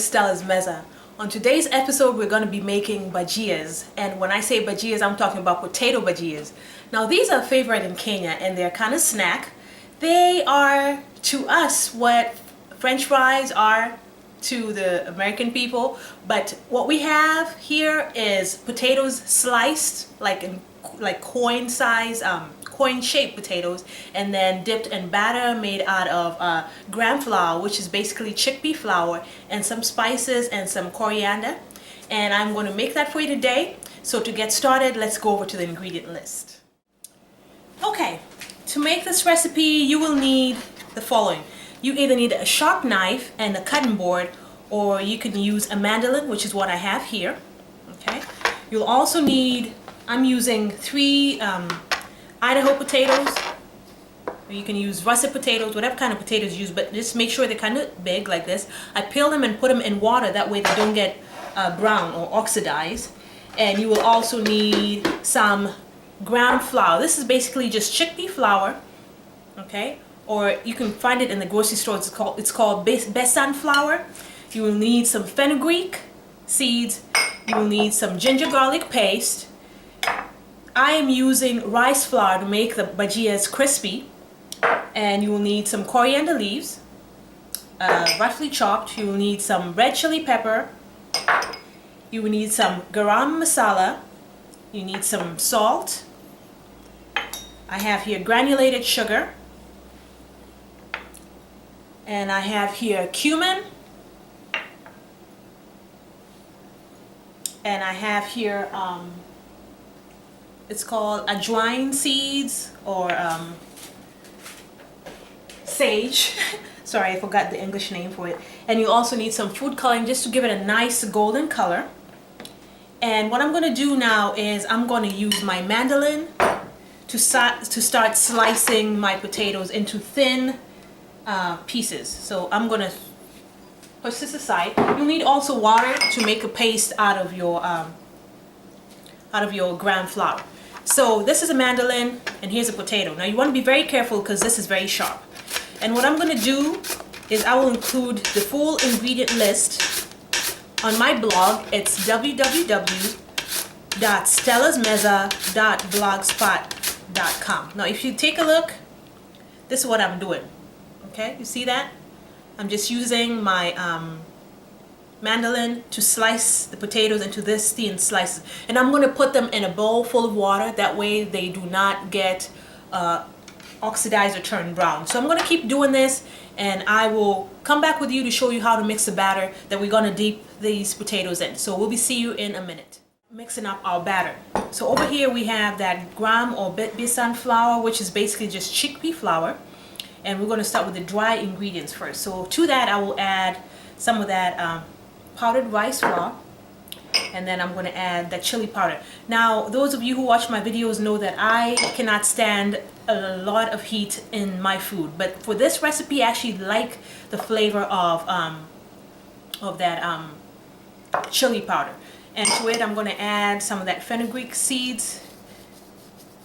Stella's Meza. On today's episode, we're going to be making bhajias. And when I say bhajias, I'm talking about potato bhajias. Now, these are a favorite in Kenya and they're kind of snack. They are to us what French fries are to the American people. But what we have here is potatoes sliced like coin size, coin-shaped potatoes, and then dipped in batter made out of gram flour, which is basically chickpea flour, and some spices and some coriander. And I'm going to make that for you today. So to get started, let's go over to the ingredient list. Okay, to make this recipe, you will need the following. You either need a sharp knife and a cutting board, or you can use a mandolin, which is what I have here. Okay, you'll also need, I'm using 3 Idaho potatoes. You can use russet potatoes, whatever kind of potatoes you use, but just make sure they're kind of big like this. I peel them and put them in water, that way they don't get brown or oxidized. And you will also need some ground flour. This is basically just chickpea flour, okay? Or you can find it in the grocery store. It's called besan flour. You will need some fenugreek seeds. You will need some ginger garlic paste. I am using rice flour to make the bhajias crispy, and you will need some coriander leaves, roughly chopped. You will need some red chili pepper. You will need some garam masala. You need some salt. I have here granulated sugar, and I have here cumin, and I have here it's called ajwain seeds, or sage. Sorry, I forgot the English name for it. And you also need some food coloring just to give it a nice golden color. And what I'm going to do now is I'm going to use my mandolin to start slicing my potatoes into thin pieces. So I'm going to push this aside. You'll need also water to make a paste out of your gram flour. So this is a mandolin and here's a potato. Now you want to be very careful because this is very sharp. And what I'm going to do is I will include the full ingredient list on my blog. It's www.stellasmeza.blogspot.com. Now if you take a look, this is what I'm doing. Okay, you see that? I'm just using my mandolin to slice the potatoes into this thin slices, and I'm going to put them in a bowl full of water, that way they do not get oxidized or turn brown. So I'm going to keep doing this, and I will come back with you to show you how to mix the batter that we're going to dip these potatoes in. So we'll see you in a minute. Mixing up our batter. So over here we have that gram or besan flour, which is basically just chickpea flour, and we're going to start with the dry ingredients first. So to that I will add some of that powdered rice flour, and then I'm going to add that chili powder. Now those of you who watch my videos know that I cannot stand a lot of heat in my food, but for this recipe I actually like the flavor of that chili powder. And to it I'm going to add some of that fenugreek seeds,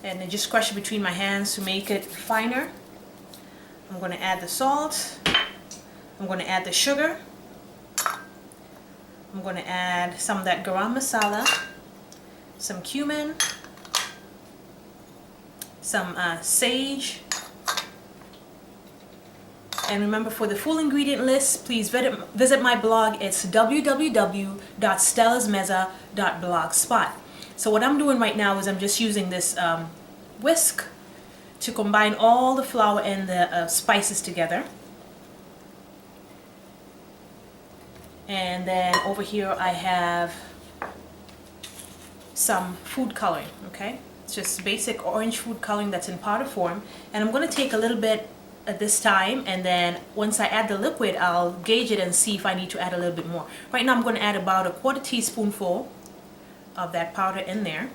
and then just crush it between my hands to make it finer. I'm going to add the salt. I'm going to add the sugar. I'm going to add some of that garam masala, some cumin, some sage. And remember, for the full ingredient list, please visit my blog. It's www.stellasmeza.blogspot. So what I'm doing right now is I'm just using this whisk to combine all the flour and the spices together. And then over here I have some food coloring, okay? It's just basic orange food coloring that's in powder form. And I'm going to take a little bit at this time, and then once I add the liquid, I'll gauge it and see if I need to add a little bit more. Right now I'm going to add about a 1/4 teaspoonful of that powder in there.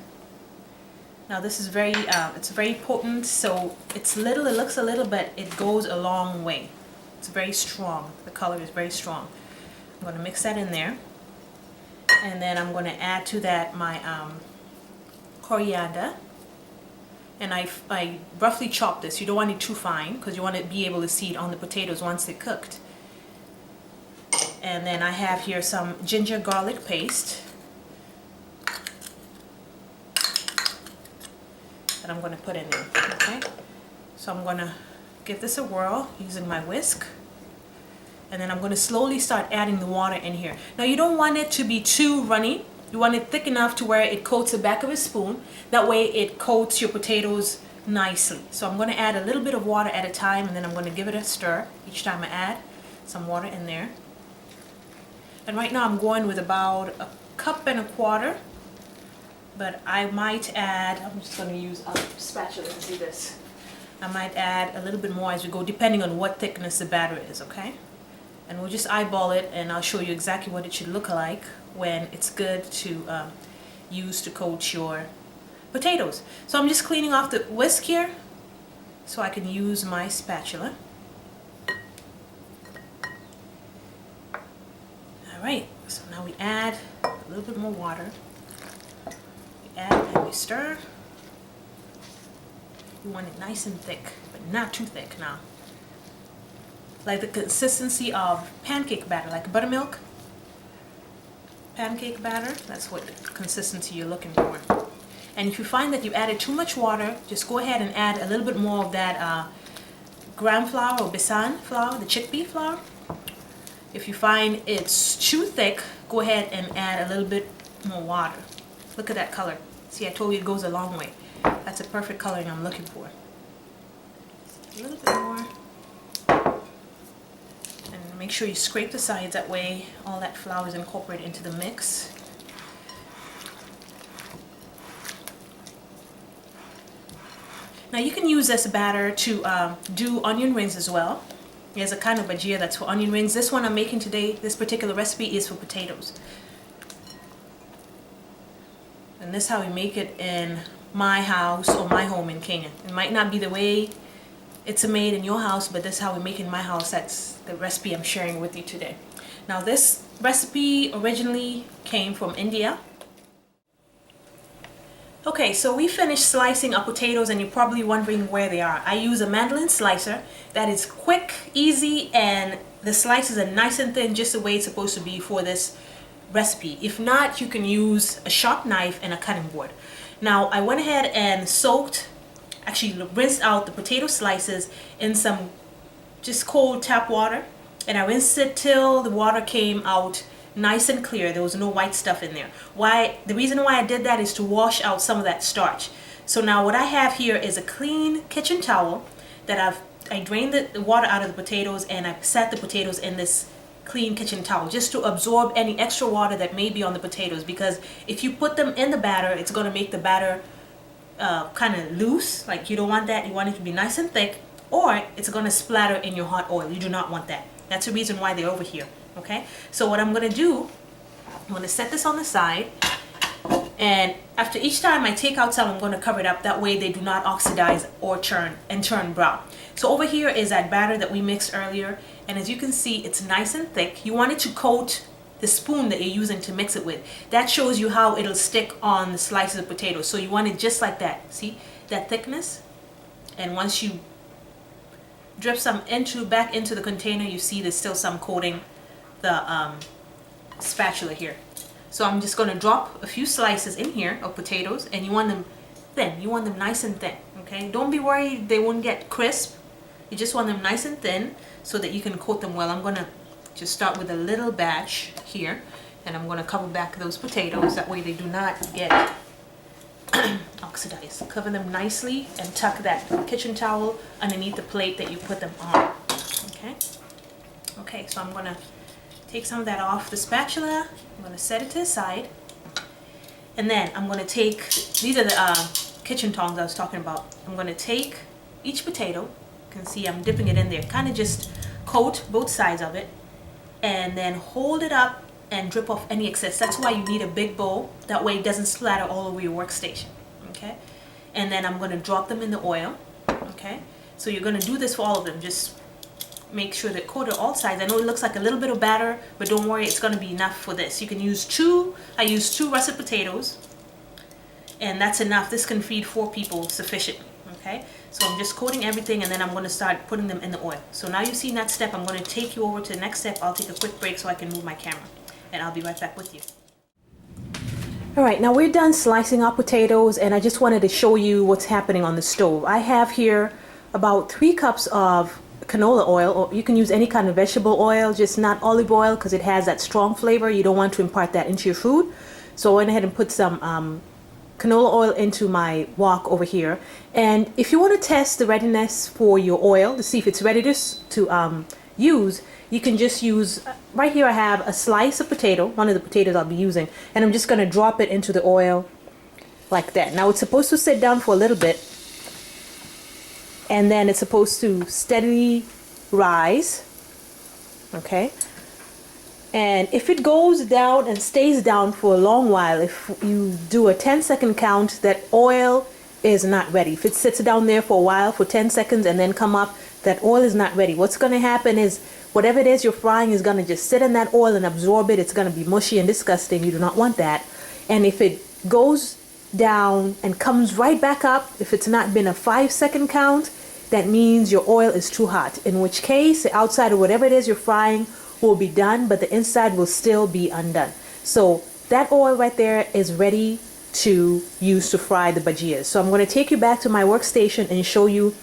Now this is it's very potent, so it's little, it looks a little, but it goes a long way. It's very strong. The color is very strong. I'm going to mix that in there, and then I'm going to add to that my coriander, and I roughly chop this. You don't want it too fine because you want to be able to see it on the potatoes once they're cooked. And then I have here some ginger garlic paste that I'm going to put in there. Okay, so I'm going to give this a whirl using my whisk, and then I'm going to slowly start adding the water in here. Now you don't want it to be too runny. You want it thick enough to where it coats the back of a spoon. That way it coats your potatoes nicely. So I'm going to add a little bit of water at a time, and then I'm going to give it a stir each time I add some water in there. And right now I'm going with about 1.25 cups, but I might add, I'm just going to use a spatula to do this. I might add a little bit more as we go, depending on what thickness the batter is, okay? And we'll just eyeball it, and I'll show you exactly what it should look like when it's good to use to coat your potatoes. So I'm just cleaning off the whisk here so I can use my spatula. Alright, so now we add a little bit more water. We add and we stir. You want it nice and thick, but not too thick now. Like the consistency of pancake batter, like buttermilk pancake batter. That's what consistency you're looking for. And if you find that you added too much water, just go ahead and add a little bit more of that gram flour or besan flour, the chickpea flour. If you find it's too thick, go ahead and add a little bit more water. Look at that color. See, I told you it goes a long way. That's a perfect coloring I'm looking for. A little bit more. And make sure you scrape the sides, that way all that flour is incorporated into the mix. Now you can use this batter to do onion rings as well. There's a kind of bhajia that's for onion rings. This one I'm making today, this particular recipe, is for potatoes. And this is how we make it in my house or my home in Kenya. It might not be the way it's made in your house, but this is how we make it in my house. That's the recipe I'm sharing with you today. Now this recipe originally came from India. Okay, so we finished slicing our potatoes, and you're probably wondering where they are. I use a mandolin slicer that is quick, easy, and the slices are nice and thin, just the way it's supposed to be for this recipe. If not, you can use a sharp knife and a cutting board. Now I went ahead and actually rinsed out the potato slices in some just cold tap water, and I rinsed it till the water came out nice and clear. There was no white stuff in there. The reason why I did that is to wash out some of that starch. So now what I have here is a clean kitchen towel that I drained the water out of the potatoes, and I set the potatoes in this clean kitchen towel just to absorb any extra water that may be on the potatoes, because if you put them in the batter, it's going to make the batter kind of loose. Like, you don't want that. You want it to be nice and thick, or it's going to splatter in your hot oil. You do not want that. That's the reason why they're over here. Okay, so what I'm going to do, I'm going to set this on the side, and after each time I take out some, I'm going to cover it up. That way they do not oxidize or turn brown. So over here is that batter that we mixed earlier, and as you can see, it's nice and thick. You want it to coat the spoon that you're using to mix it with. That shows you how it'll stick on the slices of potatoes. So you want it just like that. See that thickness? And once you drip some back into the container, you see there's still some coating the spatula here. So I'm just going to drop a few slices in here of potatoes, and you want them thin. You want them nice and thin. Okay, don't be worried they won't get crisp. You just want them nice and thin so that you can coat them well. I'm going to just start with a little batch here, and I'm going to cover back those potatoes. That way they do not get oxidized. Cover them nicely and tuck that kitchen towel underneath the plate that you put them on. Okay, so I'm going to take some of that off the spatula. I'm going to set it to the side, and then I'm going to take, these are the kitchen tongs I was talking about. I'm going to take each potato. You can see I'm dipping it in there, kind of just coat both sides of it, and then hold it up and drip off any excess. That's why you need a big bowl. That way it doesn't splatter all over your workstation. Okay, and then I'm going to drop them in the oil. Okay, so you're going to do this for all of them. Just make sure that coated all sides. I know it looks like a little bit of batter, but don't worry, it's going to be enough for this. You can use I use 2 russet potatoes, and that's enough. This can feed 4 people sufficiently. Okay, so I'm just coating everything, and then I'm going to start putting them in the oil. So now you've seen that step. I'm going to take you over to the next step. I'll take a quick break so I can move my camera, and I'll be right back with you. All right, now we're done slicing our potatoes, and I just wanted to show you what's happening on the stove. I have here about 3 cups of canola oil, or you can use any kind of vegetable oil, just not olive oil because it has that strong flavor. You don't want to impart that into your food. So I went ahead and put some canola oil into my wok over here. And if you want to test the readiness for your oil to see if it's ready to use, you can just use, right here I have a slice of potato, one of the potatoes I'll be using, and I'm just going to drop it into the oil like that. Now it's supposed to sit down for a little bit, and then it's supposed to steadily rise, okay? And if it goes down and stays down for a long while, if you do a 10-second count, that oil is not ready. If it sits down there for a while, for 10 seconds, and then come up, that oil is not ready. What's going to happen is whatever it is you're frying is going to just sit in that oil and absorb it. It's going to be mushy and disgusting. You do not want that. And if it goes down and comes right back up, if it's not been a 5-second count, that means your oil is too hot. In which case, the outside of whatever it is you're frying will be done, but the inside will still be undone. So that oil right there is ready to use to fry the bhajias. So I'm going to take you back to my workstation and show you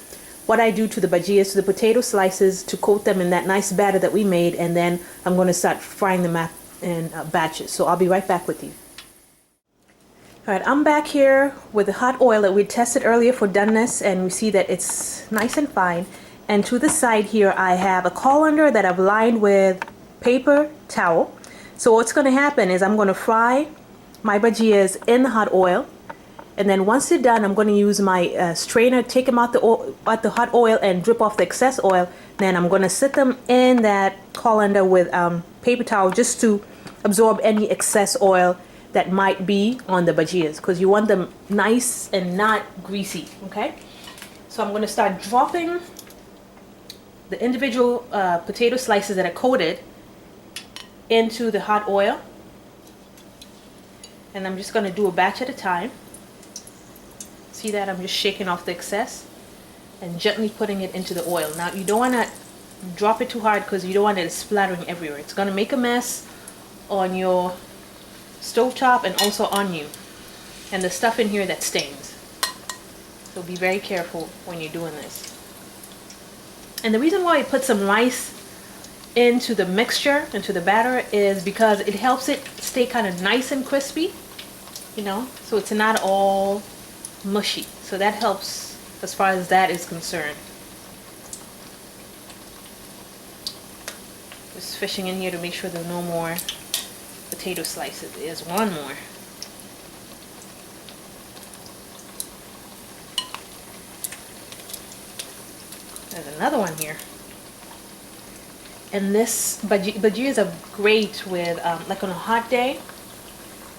what I do to the bhajias, to the potato slices, to coat them in that nice batter that we made, and then I'm going to start frying them up in batches. So I'll be right back with you. All right, I'm back here with the hot oil that we tested earlier for doneness, and we see that it's nice and fine. And to the side here, I have a colander that I've lined with paper towel. So what's going to happen is I'm going to fry my bhajias in the hot oil. And then once they're done, I'm going to use my strainer, take them out the hot oil and drip off the excess oil. Then I'm going to sit them in that colander with paper towel just to absorb any excess oil that might be on the bhajias, because you want them nice and not greasy, okay? So I'm going to start dropping the individual potato slices that are coated into the hot oil, and I'm just going to do a batch at a time. See that? I'm just shaking off the excess and gently putting it into the oil. Now you don't want to drop it too hard because you don't want it splattering everywhere. It's going to make a mess on your stovetop and also on you, and the stuff in here that stains. So be very careful when you're doing this. And the reason why I put some rice into the mixture, into the batter, is because it helps it stay kind of nice and crispy, you know, so it's not all mushy. So that helps as far as that is concerned. Just fishing in here to make sure there are no more potato slices. There's one more. There's another one here. And this bhajias are great with, like on a hot day,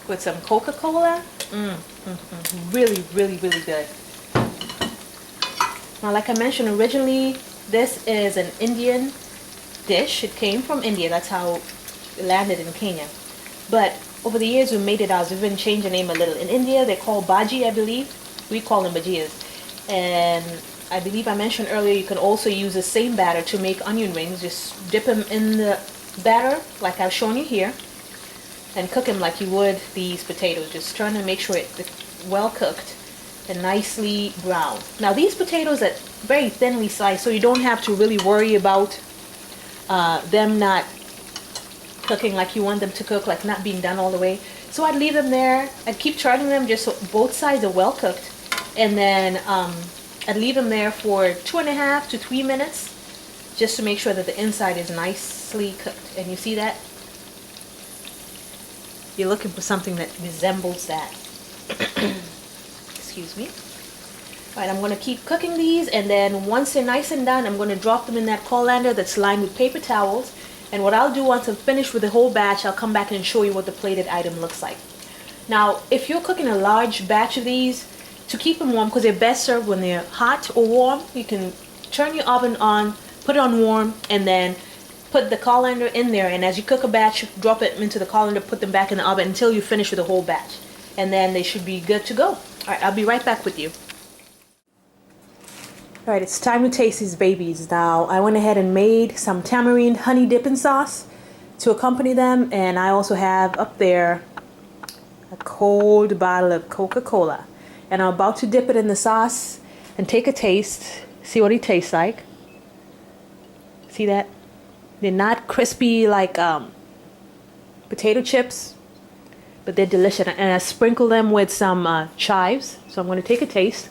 with some Coca-Cola. Really, really, really good. Now, like I mentioned originally, this is an Indian dish. It came from India. That's how it landed in Kenya. But over the years, we made it ours. We've even changed the name a little. In India, they're called bhaji, I believe. We call them bhajias. And I believe I mentioned earlier, you can also use the same batter to make onion rings. Just dip them in the batter, like I've shown you here, and cook them like you would these potatoes. Just trying to make sure it's well cooked and nicely brown. Now, these potatoes are very thinly sliced, so you don't have to really worry about them not cooking like you want them to cook, like not being done all the way. So I'd leave them there. I'd keep turning them just so both sides are well cooked, and then I'd leave them there for 2.5 to 3 minutes just to make sure that the inside is nicely cooked. And you see that? You're looking for something that resembles that. Excuse me. All right, I'm going to keep cooking these, and then once they're nice and done, I'm going to drop them in that colander that's lined with paper towels. And what I'll do once I'm finished with the whole batch, I'll come back and show you what the plated item looks like. Now, if you're cooking a large batch of these, to keep them warm, because they're best served when they're hot or warm, you can turn your oven on, put it on warm, and then put the colander in there. And as you cook a batch, drop it into the colander, put them back in the oven until you finish with the whole batch. And then they should be good to go. All right, I'll be right back with you. All right, it's time to taste these babies. Now, I went ahead and made some tamarind honey dipping sauce to accompany them, and I also have up there a cold bottle of Coca-Cola. And I'm about to dip it in the sauce and take a taste, see what it tastes like. See that? They're not crispy like potato chips, but they're delicious. And I sprinkle them with some chives, so I'm going to take a taste.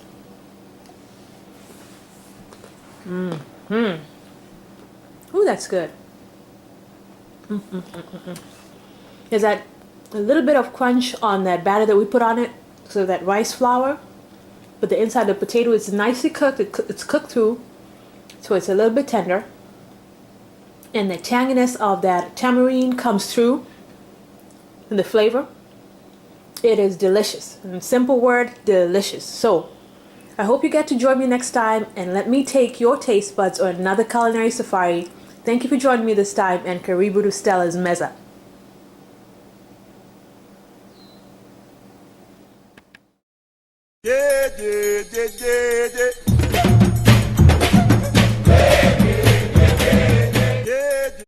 Ooh, that's good. There's that a little bit of crunch on that batter that we put on it, so that rice flour, but the inside of the potato is nicely cooked. It's cooked through, so it's a little bit tender, and the tanginess of that tamarind comes through in the flavor. It is delicious. In simple word, delicious. So I hope you get to join me next time and let me take your taste buds on another culinary safari. Thank you for joining me this time, and Karibu to Stella's Meza. Yeah, yeah, yeah, yeah.